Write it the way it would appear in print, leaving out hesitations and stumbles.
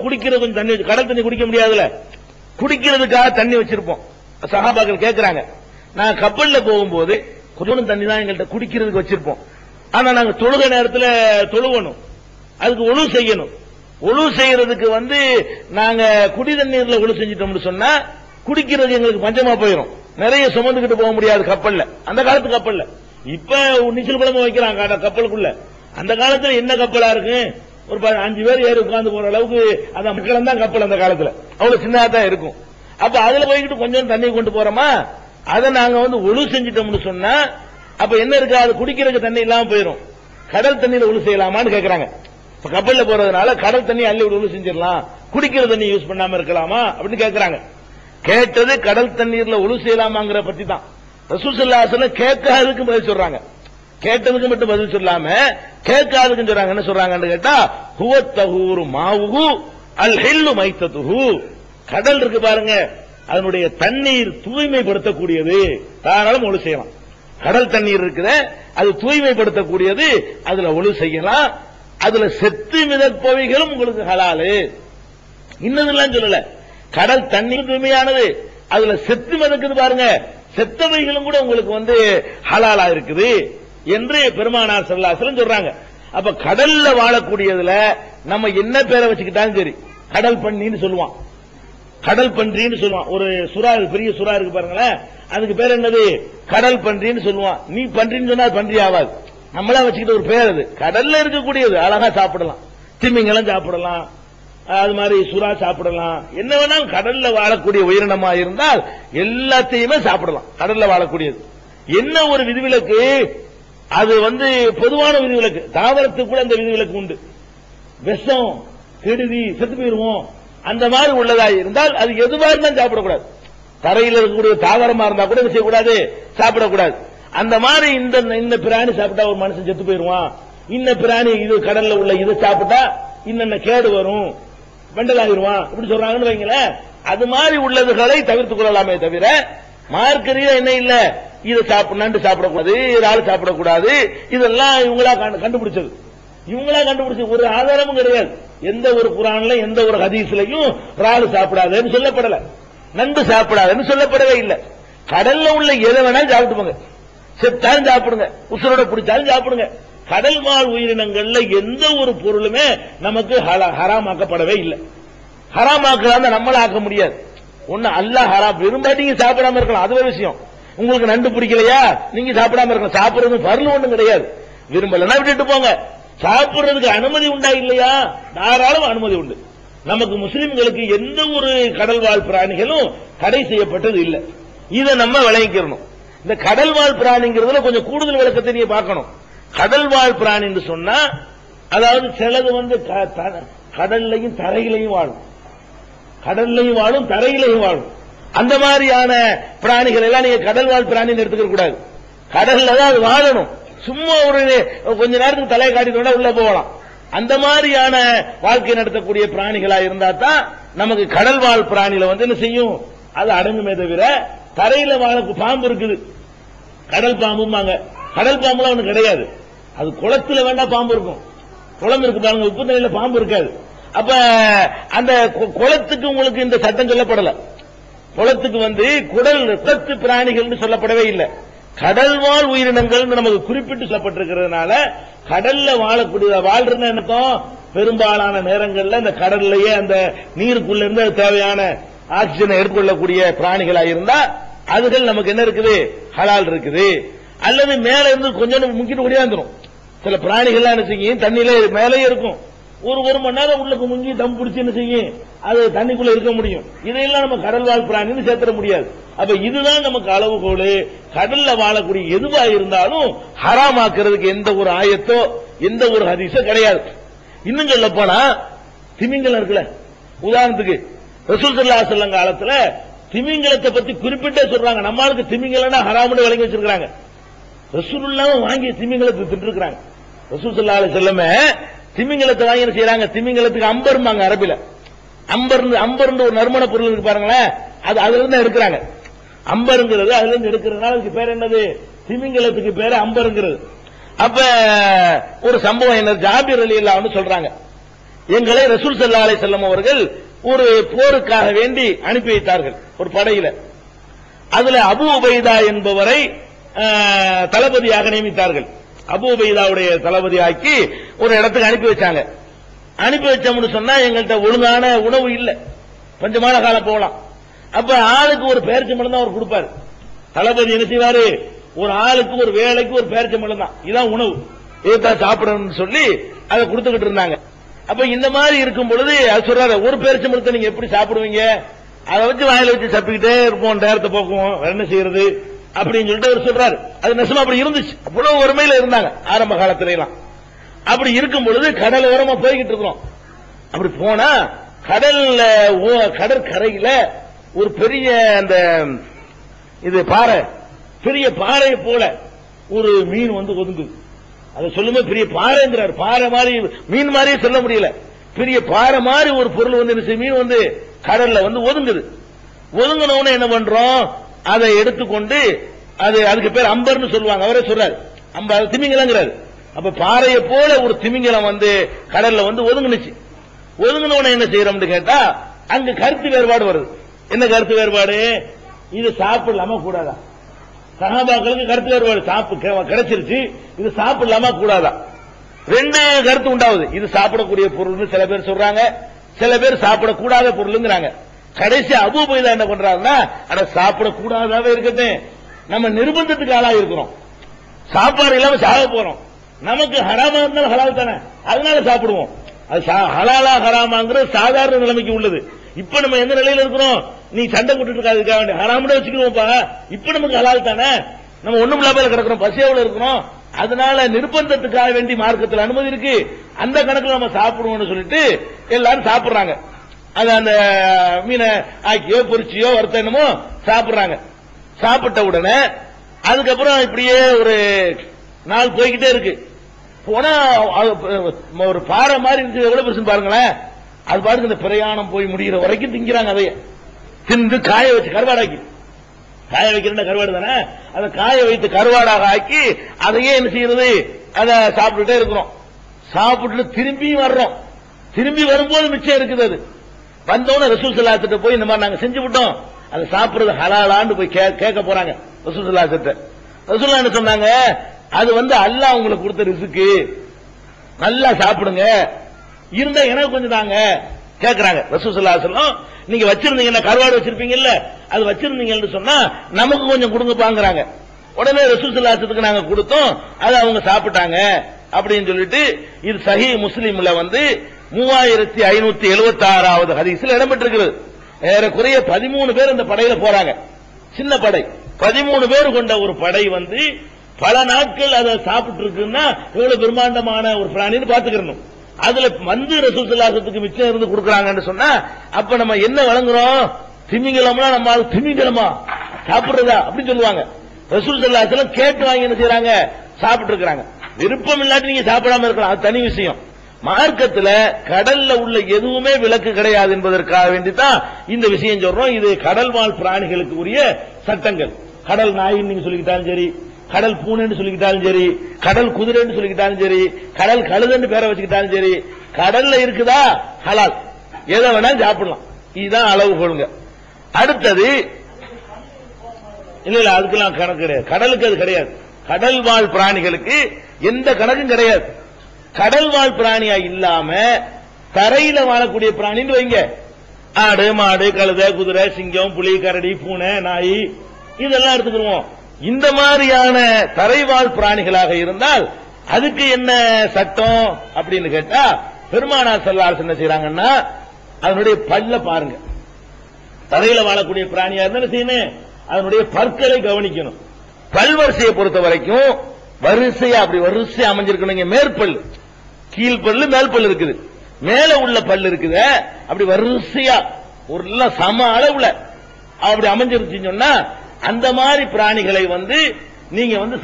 குடிக்கிறது கொஞ்சம் தண்ணி, கடல் தண்ணி குடிக்க முடியாதுல, குடிக்கிறதுக்காக தண்ணி வச்சிருப்போம். சஹாபாக்கள் கேட்கிறாங்க, நான் கப்பல்ல போகும்போது கொஞ்சம் தண்ணி தான் எங்கள்கிட்ட குடிக்கிறதுக்கு வச்சிருப்போம். ஆனா நாங்க தொழுக நேரத்தில் தொழுவணும், அதுக்கு ஒழு செய்யணும். ஒழு செய்யறதுக்கு நாங்க குடி தண்ணீர்ல ஒழு செஞ்சிட்டோம்னு சொன்னா குடிக்கிறது எங்களுக்கு பஞ்சமா போயிடும். நிறைய சுமந்துக்கிட்டு போக முடியாது கப்பல்ல, அந்த காலத்து கப்பல்ல. இப்ப நீச்சல் குழம்பு வைக்கிறாங்க கப்பலுக்குள்ள. அந்த காலத்துல என்ன கப்பலா இருக்கு, ஒரு 5 பேர் ஏறி உட்கார்ந்து போற அளவுக்கு அந்த மக்கள் தான் கப்பல். அந்த காலத்துல அவ்வளவு சின்னதா தான் இருக்கும். அப்ப அதுல போய்கிட்டு கொஞ்சம் தண்ணி கொண்டு போறோமா, அதை நாங்க ஒழு செஞ்சிட்டோம்னு சொன்னா அப்ப என்ன இருக்கு, அது குடிக்கிறதுக்கு தண்ணி இல்லாம போயிடும். கடல் தண்ணியில ஒழு செய்யலாமான்னு கேக்குறாங்க. இப்ப கப்பல்ல போறதுனால கடல் தண்ணி அள்ளி ஒழு செஞ்சிடலாம், குடிக்கிற தண்ணி யூஸ் பண்ணாம இருக்கலாமா அப்படின்னு கேக்குறாங்க. கேட்டது கடல் தண்ணீர்ல ஒழு செய்யலாமாங்கிற பத்தி தான். ரசூல் ஸல்லல்லாஹு அலைஹி வஸல்லம் கேட்காததுக்கு பதில் சொல்றாங்க, கேட்டதுக்கு மட்டும் பதில் சொல்லாம கேட்காதுக்கு சொல்றாங்க. என்ன சொல்றாங்கன்னு கேட்டா, ஹுவ தஹூரு மாவுஹு அல் ஹில்லு மைத்ததுஹு. கடல் இருக்கு பாருங்க, அதனுடைய தண்ணீர் தூய்மைப்படுத்தக்கூடியது, தாராளம் ஒழு செய்யலாம். கடல் தண்ணீர் இருக்குது, அது தூய்மைப்படுத்தக்கூடியது, அதுல ஒழு செய்யலாம். அதுல செத்து மிதப்பவைகளும் உங்களுக்கு ஹலாலு. இன்னதெல்லாம் சொல்லல, கடல் தண்ணீர் தூய்மையானது, அதுல செத்து மிதக்குது பாருங்க, செத்தவைகளும் கூட உங்களுக்கு ஹலாலா இருக்குது என்று பெருமானார் ஸல்லல்லாஹு அலைஹி வஸல்லம் சொல்றாங்க. அப்ப கடல்ல வாழக்கூடியதுல நம்ம என்ன பேரை வச்சுக்கிட்டாலும் சரி, கடல் பன்னின்னு சொல்லுவான், கடல் பன்றின்னு சொல்லுவான். ஒரு சுறா, பெரிய சுறா இருக்கு பாருங்களேன், அதுக்கு பேர் என்னது, கடல் பன்றின்னு சொல்லுவான். நீ பன்றின்னு சொன்னா பன்றி ஆகாது, நம்மளா வச்சுக்கிட்ட ஒரு பேர் அது. கடல்ல இருக்கக்கூடியது அழகா சாப்பிடலாம், திமிங்கலம் சாப்பிடலாம், அது மாதிரி சுறா சாப்பிடலாம், என்ன வேணாலும் கடல்ல வாழக்கூடிய உயிரினமா இருந்தால் எல்லாத்தையுமே சாப்பிடலாம். கடல்ல வாழக்கூடியது என்ன ஒரு விதிவிலக்கு, அது பொதுவான விதிவிலக்கு. தாவரத்துக்கு கூட அந்த விதிவிலக்கு உண்டு. விஷம், கெடுதி, செத்து போயிருவோம் அந்த மாதிரி உள்ளதா இருந்தால் அது எதுவா இருந்தாலும் சாப்பிடக்கூடாது. தரையில் இருக்கக்கூடிய தாவரமா இருந்தா கூட செய்யக்கூடாது, சாப்பிடக்கூடாது. அந்த மாதிரி இந்த பிராணி சாப்பிட்டா ஒரு மனுஷன் செத்து போயிருவான், இந்த பிராணி இது கடல்ல உள்ள இதை சாப்பிட்டா இன்னென்ன கேடு வரும், வெண்டலாகிடுவான் இப்படி சொல்றாங்கன்னு வைங்களேன். அது மாதிரி உள்ளதுகளை தவிர்த்துக் கொள்ளலாமே தவிர மார்க்கரியா என்ன இல்ல, இதை நண்டு சாப்பிடக்கூடாது, இறால் சாப்பிடக்கூடாது, இதெல்லாம் இவங்களா கண்டுபிடிச்சது. இவங்களா கண்டுபிடிச்ச ஒரு ஆதாரமும் கிடையாது. எந்த ஒரு குர்ஆன்ல எந்த ஒரு ஹதீஸ்லயும் இறால் சாப்பிடாதுன்னு சொல்லப்படல, நண்டு சாப்பிடாதுன்னு சொல்லப்படவே இல்லை. கடல்ல உள்ள எதை வேணாலும் சாப்பிட்டு போங்க, செத்தாலும் சாப்பிடுங்க, உசுரோட பிடிச்சாலும் சாப்பிடுங்க. கடல் வாழ் உயிரினங்கள்ல எந்த ஒரு பொருளுமே நமக்கு ஹராமாக்கப்படவே இல்லை. ஹராமாக்கலாம் நம்மள ஆக்க முடியாது. ஒண்ணு அல்லாஹ் ஹராம் விரும்பாட்டி நீங்க சாப்பிடாம இருக்கலாம், அது ஒரு விஷயம். உங்களுக்கு நண்டு பிடிக்கலையா, நீங்க சாப்பிடாம இருக்கலாம், சாப்பிடுறது பரல ஒண்ணும் கிடையாது. விரும்பலன்னா விட்டுட்டு போங்க. சாப்பிடுறதுக்கு அனுமதி உண்டா இல்லையா, தாராளம் அனுமதி உண்டு. நமக்கு முஸ்லிம்களுக்கு எந்த ஒரு கடல் வாழ் பிராணிகளும் தடை செய்யப்பட்டது இல்லை. இதை நம்ம விளங்கிக்கிறணும். இந்த கடல் வாழ் பிராணிங்கிறதுல கொஞ்சம் கூடுதல் விளக்கத்தை நீங்க பார்க்கணும். கடல் வாழ் பிராணி என்று சொன்னா, அதாவது சிலது கடல்லையும் தரையிலையும் வாழும், கடல்லையும் வாழும் தரையிலையும் வாழும். அந்த மாதிரியான பிராணிகள் எல்லாம் நீங்க கடல் வாழ் பிராணின்னு எடுத்துக்க கூடாது. கடல்ல தான் அது வாழணும். சும்மா ஒரு கொஞ்ச நேரத்துக்கு தலையை காட்டிட்டு உள்ள போகலாம். அந்த மாதிரியான வாழ்க்கை நடத்தக்கூடிய பிராணிகளா இருந்தா தான் நமக்கு கடல் வாழ் பிராணியில என்ன செய்யும், அது அடங்குமே தவிர தரையில வாழ பாம்பு இருக்குது, கடல் பாம்புமாங்க. கடல் பாம்புலாம் ஒண்ணு கிடையாது. அது குளத்துல வேண்டாம் பாம்பு இருக்கும், குளம் இருக்கு பாருங்க, உப்பு தண்ணியில பாம்பு இருக்காது. அப்ப அந்த குளத்துக்கு உங்களுக்கு இந்த சட்டம் சொல்லப்படல. குளத்துக்கு குடல் ரத்தத்து பிராணிகள் சொல்லப்படவே இல்லை. கடல் வாழ் உயிரினங்கள் நமக்கு குறிப்பிட்டு சொல்லப்பட்டிருக்கிறதுனால கடல்ல வாழக்கூடிய வாழ்றதுன்னு என்னத்தம், பெரும்பாலான நேரங்கள்ல இந்த கடல்லையே அந்த நீருக்குள்ள இருந்து தேவையான ஆக்சிஜனை எடுத்துக்கொள்ளக்கூடிய பிராணிகளா இருந்தா அதுகள் நமக்கு என்ன இருக்குது, ஹலால் இருக்குது. அல்லது மேல இருந்து கொஞ்சம் முங்கிட்டு ஓடியாந்துரும். சில பிராணிகள் என்ன செய்யும், தண்ணியில மேலே இருக்கும், ஒரு மணி நேரம் உள்ளுக்கு முங்கி தம் பிடிச்சு என்ன செய்யும், அது தண்ணிக்குள்ள இருக்க முடியும். இதையெல்லாம் நம்ம கடல் வாழ் பிராணின்னு சேர்த்துட முடியாது. அப்ப இதுதான் நமக்கு அளவுகோல். கடல்ல வாழக்கூடிய எதுவா இருந்தாலும் ஹராமாக்குறதுக்கு எந்த ஒரு ஆயத்தோ எந்த ஒரு ஹதீஸோ கிடையாது. இன்னும் சொல்ல போனா திமிங்கலம் இருக்குல்ல, உதாரணத்துக்கு ரசூல் ஸல்லல்லாஹு அலைஹி வஸல்லம் காலத்துல திமிங்கலத்தை பத்தி குறிப்பிட்டே சொல்றாங்க. நம்மளுக்கு திமிங்கலம்னா ஹராம்னு விளங்கி வச்சிருக்காங்க. ரசூலுல்லாஹ் வாங்கி திமிங்கலத்தை தின்றுக்கிறாங்க. ரசூல் ஸல்லல்லாஹு அலைஹி வஸல்லம் திமிங்கலத்தை வாங்கி என்ன செய்யறாங்க, திமிங்கலத்துக்கு அம்பர்மாங்க அரபில. அம்பர்ந்து ஒரு நறுமண பொருள் இருக்கு பாருங்களேன், அது அதுல இருந்து எடுக்கிறாங்க. அம்பருங்கிறது அதுல இருந்து எடுக்கிறதுனால அதுக்கு பேர் என்னது, திமிங்கலத்துக்கு பேரு அம்பருங்கிறது. அப்ப ஒரு சம்பவம் என்ன, ஜாபிர் ரலியல்லாஹு அன்ஹு சொல்றாங்க, எங்களை ரசூல் ஸல்லல்லாஹு அலைஹி வஸல்லம் அவர்கள் ஒரு போருக்காக வேண்டி அனுப்பி வைத்தார்கள் ஒரு படையில. அதுல அபூ உபைதா என்பவரை தளபதியாக நியமித்தார்கள். அபூ உபைதாவுடைய தளபதியாக்கி ஒரு இடத்துக்கு அனுப்பி வச்சாங்க. அனுப்பி வச்சோம்னு சொன்னா எங்கள்கிட்ட ஒழுங்கான உணவு இல்ல, கொஞ்சமான காலம் போகலாம். அப்ப ஆளுக்கு ஒரு பேரிச்சம்பழம் தான் அவர் கொடுப்பாரு. தளபதி என்ன செய்வாரு, ஒரு ஆளுக்கு ஒரு வேலைக்கு ஒரு பேரிச்சம்பழம் தான், இதான் உணவு, இதுதான் சாப்பிடணும்னு சொல்லி அதை கொடுத்துக்கிட்டு இருந்தாங்க. அப்ப இந்த மாதிரி இருக்கும் பொழுது அது சொல்றாரு, ஒரு பேரிச்சம்பழத்தை நீங்க எப்படி சாப்பிடுவீங்க, அதை வச்சு வாயில வச்சு சப்பிக்கிட்டே இருப்போம், நேரத்தை போக்குவோம், என்ன செய்யறது அப்படின்னு சொல்லிட்டு அவர் சொல்றாரு. அது நெசமா அப்படி இருந்துச்சு. அவ்வளவு ஒருமையில இருந்தாங்க ஆரம்ப காலத்துல எல்லாம். அப்படி இருக்கும் பொழுது கடல் ஓரமா போய்கிட்டு இருக்கிறோம். அப்படி போனா கடல்ல கடற்கரையில ஒரு பெரிய அந்த இது பாறை, பெரிய பாறையை போல ஒரு மீன் வந்து ஒதுங்குது. அதை சொல்லுமே பெரிய பாறைங்கிறார். பாறை மாதிரி மீன் மாதிரியே சொல்ல முடியல, பெரிய பாறை மாதிரி ஒரு பொருள் வந்து மீன் வந்து கடல்ல வந்து ஒதுங்குது. ஒதுங்கினவன என்ன பண்றோம், அதை எடுத்துக்கொண்டு அதுக்கு பேர் அம்பர்னு சொல்லுவாங்க. அவரே சொல்றாரு அம்பர் திமிங்கலங்கிறாரு. அப்ப பாறையை போல ஒரு திமிங்கலம் வந்து கடல்ல வந்து ஒதுங்குனுச்சு. ஒதுங்கினவன என்ன செய்யறோம்னு கேட்டா அங்க கருத்து வேறுபாடு வருது. என்ன கருத்து வேறுபாடு, இது சாப்பிடலாமா கூடாதா? சஹாபாக்களுக்கு கருத்து வேறுபாடு, கிடைச்சிருச்சு, இது சாப்பிடலாமா கூடாதா? ரெண்டு கருத்து உண்டாகுது. இது சாப்பிடக்கூடிய பொருள்னு சில பேர் சொல்றாங்க, சில பேர் சாப்பிடக்கூடாத பொருளுங்கிறாங்க. கடைசி அபூ உபைதா என்ன பண்றாருன்னா, அட சாப்பிடக்கூடாதாவே இருக்கட்டும், நம்ம நிர்பந்தத்துக்கு ஆளாக இருக்கிறோம், சாப்பாடு இல்லாம சாக போறோம், நமக்கு ஹராமா இருந்தாலும் ஹலால் தானே, அதனால சாப்பிடுவோம். அது ஹலாலா ஹராமாங்கிறது சாதாரண நிலைமைக்கு உள்ளது. இப்ப நம்ம எந்த நிலையில இருக்கிறோம், நீ சண்டை போட்டுட்டு இருக்காதுக்காக வேண்டிய ஹராமோட வச்சுக்குவோம்ப்பா, இப்ப நமக்கு ஹலால் தானே, நம்ம ஒண்ணும் இல்லாம கிடக்கிறோம், பசியாவில் இருக்கிறோம், அதனால நிர்பந்தத்துக்காக வேண்டி மார்க்கத்தில் அனுமதி இருக்கு, அந்த கணக்குல நம்ம சாப்பிடுவோம்னு சொல்லிட்டு எல்லாரும் சாப்பிடுறாங்க. அது அந்த மீனை ஆக்கியோ பொரிச்சியோ வறுத்த என்னமோ சாப்பிடுறாங்க. சாப்பிட்ட உடனே அதுக்கப்புறம் இப்படியே ஒரு நாள் போய்கிட்டே இருக்கு. போனா ஒரு பாறை மாதிரி இருக்கு, எவ்வளவு பெருசு பாருங்களேன். அது பாருங்க, இந்த பிரயாணம் போய் முடிகிற வரைக்கும் திங்கிறாங்க. அதைய தின்று காய வச்சு கருவாடாக்கி, காய வைக்கிற கருவாடு தானே, அதை காய வைத்து கருவாடாக ஆக்கி அதையே என்ன செய்யறது, அதை சாப்பிட்டுட்டே இருக்கிறோம். சாப்பிட்டு திரும்பியும் வர்றோம். திரும்பி வரும்போது மிச்சம் இருக்குது. அது வந்தோன்னு ரசூல் ஸல்லல்லாஹு அலைஹி வஸல்லம் போய் இந்த மாதிரி நாங்க செஞ்சு விட்டோம், அதை சாப்பிடுறது ஹலாலான்னு போய் கேட்க போறாங்க ரசூல் ஸல்லல்லாஹு அலைஹி வஸல்லம். ரசூலுல்லாஹ் என்ன சொன்னாங்க, அது வந்து அல்லாஹ் உங்களுக்கு கொடுத்த ரிஸ்க்கு, நல்லா சாப்பிடுங்க, இருந்தா எனக்கு கொஞ்சம் தாங்க கேட்கிறாங்க. ரசூல் ஸல்லல்லாஹு அலைஹி வஸல்லம் நீங்க வச்சிருந்தீங்கன்னா கருவாடு வச்சிருப்பீங்கல்ல, அது வச்சிருந்தீங்கன்னு சொன்னா நமக்கு கொஞ்சம் கொடுங்கப்பாங்கிறாங்க. உடனே ரசூல் ஸல்லல்லாஹு அலைஹி வஸல்லம் நாங்க கொடுத்தோம், அதை அவங்க சாப்பிட்டாங்க அப்படின்னு சொல்லிட்டு இது சஹீஹ் முஸ்லிம்ல வந்து 3576வது ஹதீஸ்ல இடம்பெற்றிருக்கிறது. ஏறக்குறைய 13 பேர் இந்த படையில போறாங்க. சின்ன படை, 13 பேர் கொண்ட ஒரு படை வந்து பல நாட்கள் அதை சாப்பிட்டு இருக்குன்னா எவ்வளவு பிரம்மாண்டமான ஒரு பிராணின்னு பாத்துக்கிறோம். அதுல வந்து ரசூல் ஸல்லல்லாஹு அலைஹி வஸல்லம் மிச்சம் இருந்து கொடுக்கறாங்கன்னு சொன்னா அப்ப நம்ம என்ன வழங்குறோம், திமிங்கலம்னா நம்ம திமிங்கலமா சாப்பிடுறதா அப்படின்னு சொல்லுவாங்க. ரசூல் ஸல்லல்லாஹு அலைஹி வஸல்லம் கேட்டு வாங்கி என்ன செய்யறாங்க, சாப்பிட்டு இருக்காங்க. விருப்பம் இல்லாட்டி நீங்க சாப்பிடாம இருக்கலாம், அது தனி விஷயம். மார்க்கத்துல கடல்ல உள்ள எதுவுமே விலக்கு கிடையாது என்பதற்காக வேண்டித்தான் இந்த விஷயம் சொல்றோம். இது கடல் வாழ் பிராணிகளுக்கு உரிய சட்டங்கள். கடல் நாயின்னு நீங்க சொல்லிக்கிட்டாலும் சரி, கடல் பூனைன்னு சொல்லிக்கிட்டாலும் சரி, கடல் குதிரைன்னு சொல்லிக்கிட்டாலும் சரி, கடல் கழுதைன்னு பேரை வச்சுக்கிட்டாலும் சரி, கடல்ல இருக்குதா ஹலால், எதை வேணாலும் சாப்பிடலாம். இதுதான் அளவு கொள்ளுங்க. அடுத்தது இல்ல அதுக்கெல்லாம் கணக்கு கிடையாது, கடலுக்கு அது கிடையாது. கடல் வாழ் பிராணிகளுக்கு எந்த கணக்கும் கிடையாது. கடல் வாழ் பிராணியா இல்லாம தரையில வாழக்கூடிய பிராணின்னு வைங்க, ஆடு மாடு கழுதை குதிரை சிங்கம் புலி கரடி பூனை நாய் இதெல்லாம் எடுத்துக்கிடுவோம். இந்த மாதிரியான தரைவாழ் பிராணிகளாக இருந்தால் அதுக்கு என்ன சட்டம் அப்படின்னு கேட்டா, பெருமானார் ஸல்லல்லாஹு அலைஹி வஸல்லம் என்ன செய்யறாங்கன்னா அதனுடைய பல்ல பாருங்க. தரையில வாழக்கூடிய பிராணியா இருந்தா செய்யணும், அதனுடைய பற்களை கவனிக்கணும். பல்வரிசையை பொறுத்த வரைக்கும் வரிசையா அப்படி வரிசையா அமைஞ்சிருக்கணும். மேற்பல் கீழ்பல்லு மேல்பல் இருக்குது, மேல உள்ள பல்லு இருக்குது, அப்படி வரிசையா ஒரு சம அளவுல அப்படி அமைஞ்சிருச்சுன்னு சொன்னா அந்த மாதிரி பிராணிகளை வந்து நீங்க வந்து